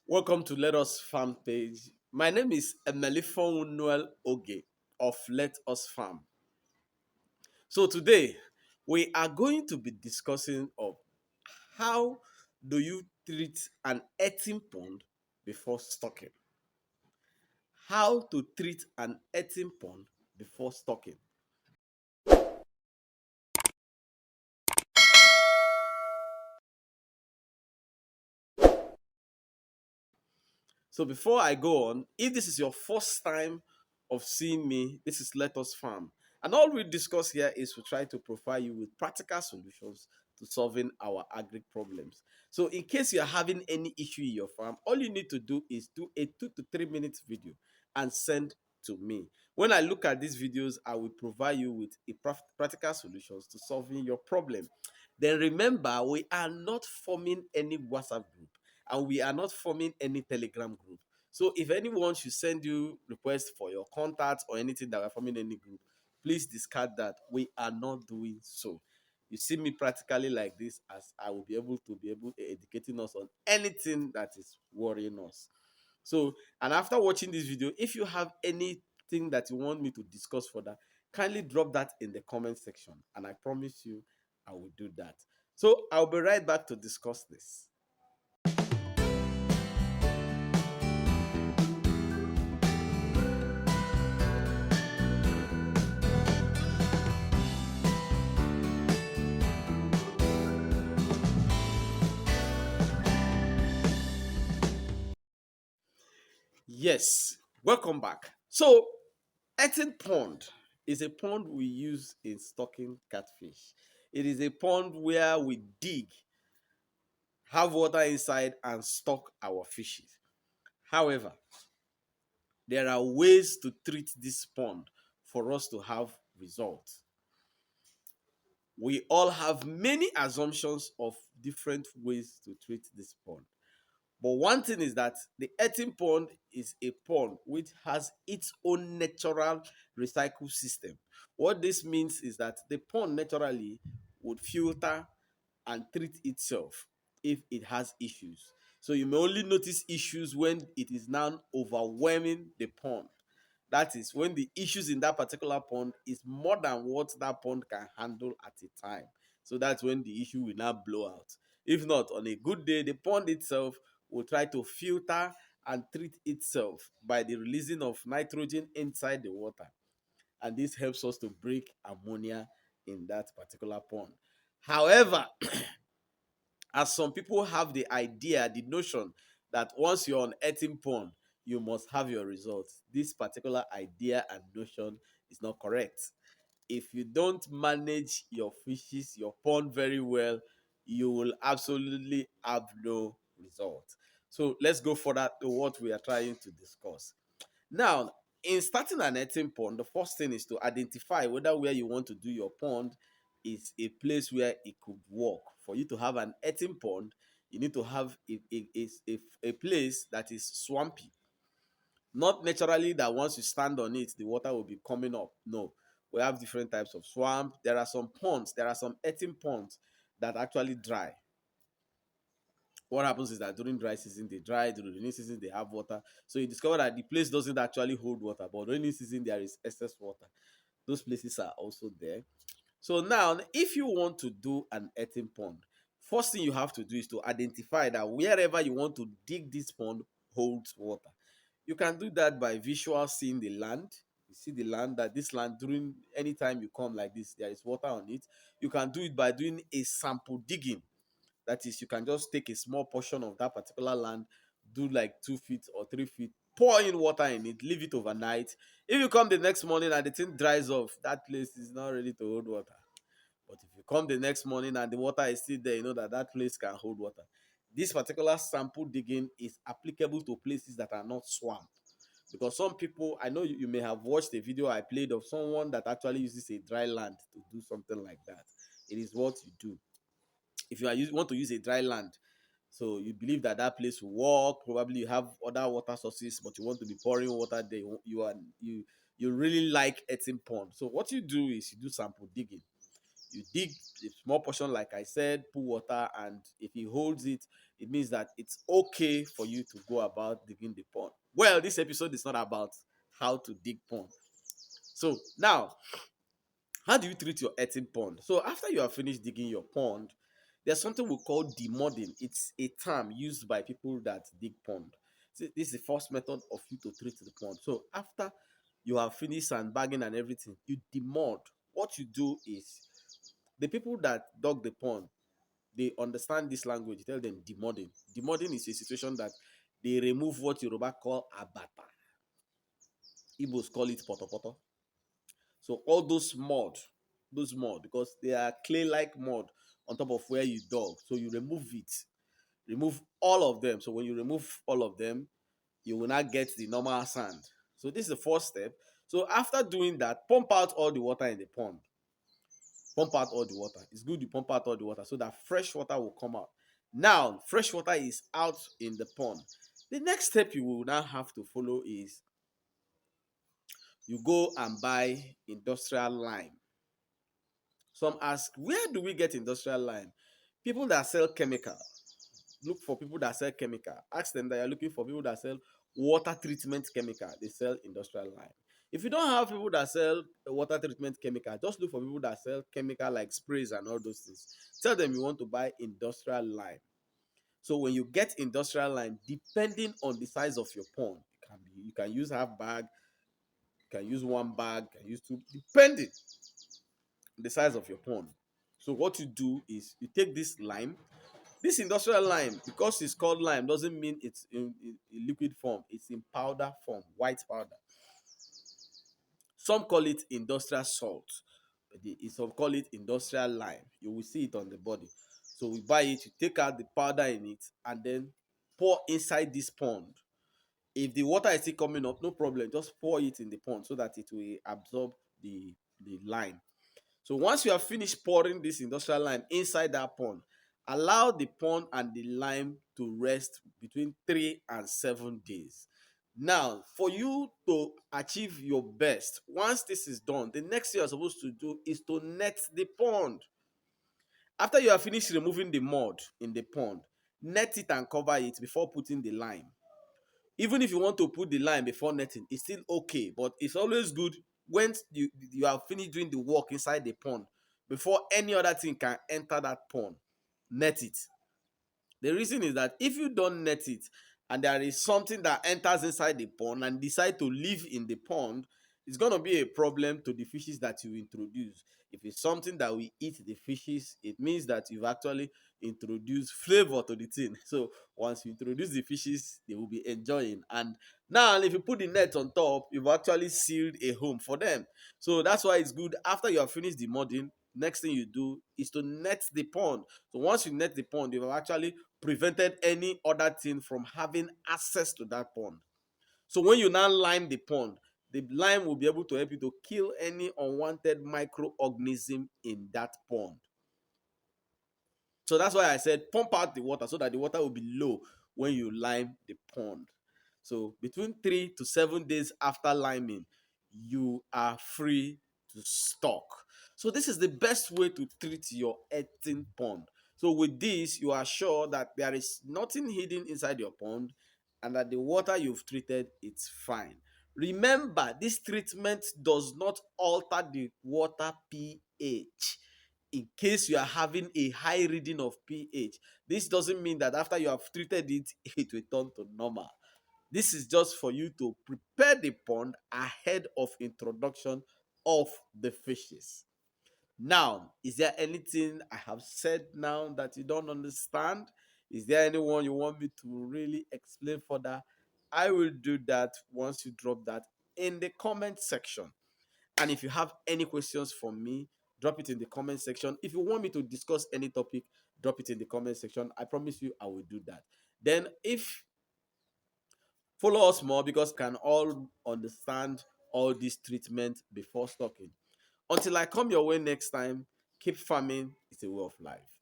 Welcome to Let Us Farm page. My name is Emelifon Noel Oge of Let Us Farm. So today we are going to be discussing of how do you treat an earthen pond before stocking. How to treat an earthen pond before stocking. So before I go on, if this is your first time of seeing me, this is Let Us Farm. And all we discuss here is to try to provide you with practical solutions to solving our agri problems. So in case you're having any issue in your farm, all you need to do is do a 2 to 3 minutes video and send to me. When I look at these videos, I will provide you with a practical solutions to solving your problem. Then remember, we are not forming any WhatsApp group and we are not forming any Telegram group. So if anyone should send you requests for your contacts or anything that we're forming any group, please discard that. We are not doing so. You see me practically like this, as I will be able educating us on anything that is worrying us. So, and after watching this video, if you have anything that you want me to discuss further, kindly drop that in the comment section, and I promise you I will do that. So I'll be right back to discuss this. Yes, welcome back. So, Earthen Pond is a pond we use in stocking catfish. It is a pond where we dig, have water inside, and stock our fishes. However, there are ways to treat this pond for us to have results. We all have many assumptions of different ways to treat this pond. But one thing is that the earthen pond is a pond which has its own natural recycle system. What this means is that the pond naturally would filter and treat itself if it has issues. So you may only notice issues when it is now overwhelming the pond. That is when the issues in that particular pond is more than what that pond can handle at a time. So that's when the issue will now blow out. If not, on a good day, the pond itself will try to filter and treat itself by the releasing of nitrogen inside the water. And this helps us to break ammonia in that particular pond. However, as some people have the idea, the notion that once you're on earthen pond, you must have your results. This particular idea and notion is not correct. If you don't manage your fishes, your pond very well, you will absolutely have no result. So let's go further to what we are trying to discuss. Now, in starting an earthen pond, the first thing is to identify whether where you want to do your pond is a place where it could work. For you to have an earthen pond, you need to have a place that is swampy. Not naturally that once you stand on it, the water will be coming up. No, we have different types of swamp. There are some ponds, there are some earthen ponds that actually dry. What happens is that during dry season they dry, during rainy season they have water. So you discover that the place doesn't actually hold water, but rainy season there is excess water. Those places are also there. So now, if you want to do an earthen pond, first thing you have to do is to identify that wherever you want to dig this pond holds water. You can do that by visual seeing the land. You see the land, that this land, during any time you come like this, there is water on it. You can do it by doing a sample digging. That is, you can just take a small portion of that particular land, do like 2 feet or 3 feet, pour in water in it, leave it overnight. If you come the next morning and the thing dries off, that place is not ready to hold water. But if you come the next morning and the water is still there, you know that that place can hold water. This particular sample digging is applicable to places that are not swamp. Because some people, I know you may have watched a video I played of someone that actually uses a dry land to do something like that. It is what you do. If you want to use a dry land, so you believe that that place will work, probably you have other water sources, but you want to be pouring water there, you really like earthen pond. So what you do is you do sample digging. You dig a small portion, like I said, put water, and if it holds it, it means that it's okay for you to go about digging the pond. Well, this episode is not about how to dig pond. So now, how do you treat your earthen pond? So after you have finished digging your pond, there's something we call demodding. It's a term used by people that dig pond. So this is the first method of you to treat the pond. So after you have finished sandbagging and everything, you demod. What you do is, the people that dug the pond, they understand this language. You tell them demodding. Demodding is a situation that they remove what Yoruba call abata. Igbos call it poto. So all those mud, because they are clay-like mud on top of where you dug. So you remove it, remove all of them. So when you remove all of them, you will not get the normal sand. So this is the first step. So after doing that, pump out all the water in the pond. Pump out all the water. It's good you pump out all the water so that fresh water will come out. Now, fresh water is out in the pond. The next step you will now have to follow is you go and buy industrial lime. Some ask, where do we get industrial lime? People that sell chemical, look for people that sell chemical. Ask them that you're looking for people that sell water treatment chemical. They sell industrial lime. If you don't have people that sell water treatment chemical, just look for people that sell chemical like sprays and all those things. Tell them you want to buy industrial lime. So when you get industrial lime, depending on the size of your pond, you can use half bag, you can use one bag, you can use two, depending the size of your pond. So what you do is you take this lime, this industrial lime, because it's called lime, doesn't mean it's in liquid form. It's in powder form, white powder. Some call it industrial salt, some call it industrial lime. You will see it on the body. So we buy it, you take out the powder in it, and then pour inside this pond. If the water is still coming up, no problem. Just pour it in the pond so that it will absorb the lime. So once you have finished pouring this industrial lime inside that pond, allow the pond and the lime to rest between 3 and 7 days. Now, for you to achieve your best, once this is done, the next thing you're supposed to do is to net the pond. After you have finished removing the mud in the pond, net it and cover it before putting the lime. Even if you want to put the lime before netting, it's still okay, but it's always good when you have finished doing the work inside the pond, before any other thing can enter that pond, net it. The reason is that if you don't net it and there is something that enters inside the pond and decide to live in the pond, it's going to be a problem to the fishes that you introduce. If it's something that will eat the fishes, it means that you've actually introduced flavor to the thing. So once you introduce the fishes, they will be enjoying. And now if you put the net on top, you've actually sealed a home for them. So that's why it's good after you have finished the modding, next thing you do is to net the pond. So once you net the pond, you've actually prevented any other thing from having access to that pond. So when you now lime the pond, the lime will be able to help you to kill any unwanted microorganism in that pond. So that's why I said pump out the water so that the water will be low when you lime the pond. So between 3 to 7 days after liming, you are free to stock. So this is the best way to treat your earthen pond. So with this, you are sure that there is nothing hidden inside your pond and that the water you've treated is fine. Remember, this treatment does not alter the water pH. In case you are having a high reading of pH, this doesn't mean that after you have treated it, it will turn to normal. This is just for you to prepare the pond ahead of introduction of the fishes. Now, is there anything I have said now that you don't understand? Is there anyone you want me to really explain further? I will do that once you drop that in the comment section. And if you have any questions for me, drop it in the comment section. If you want me to discuss any topic, drop it in the comment section. I promise you I will do that. Then if follow us more, because can all understand all this treatment before stocking. Until I come your way next time, keep farming. It's a way of life.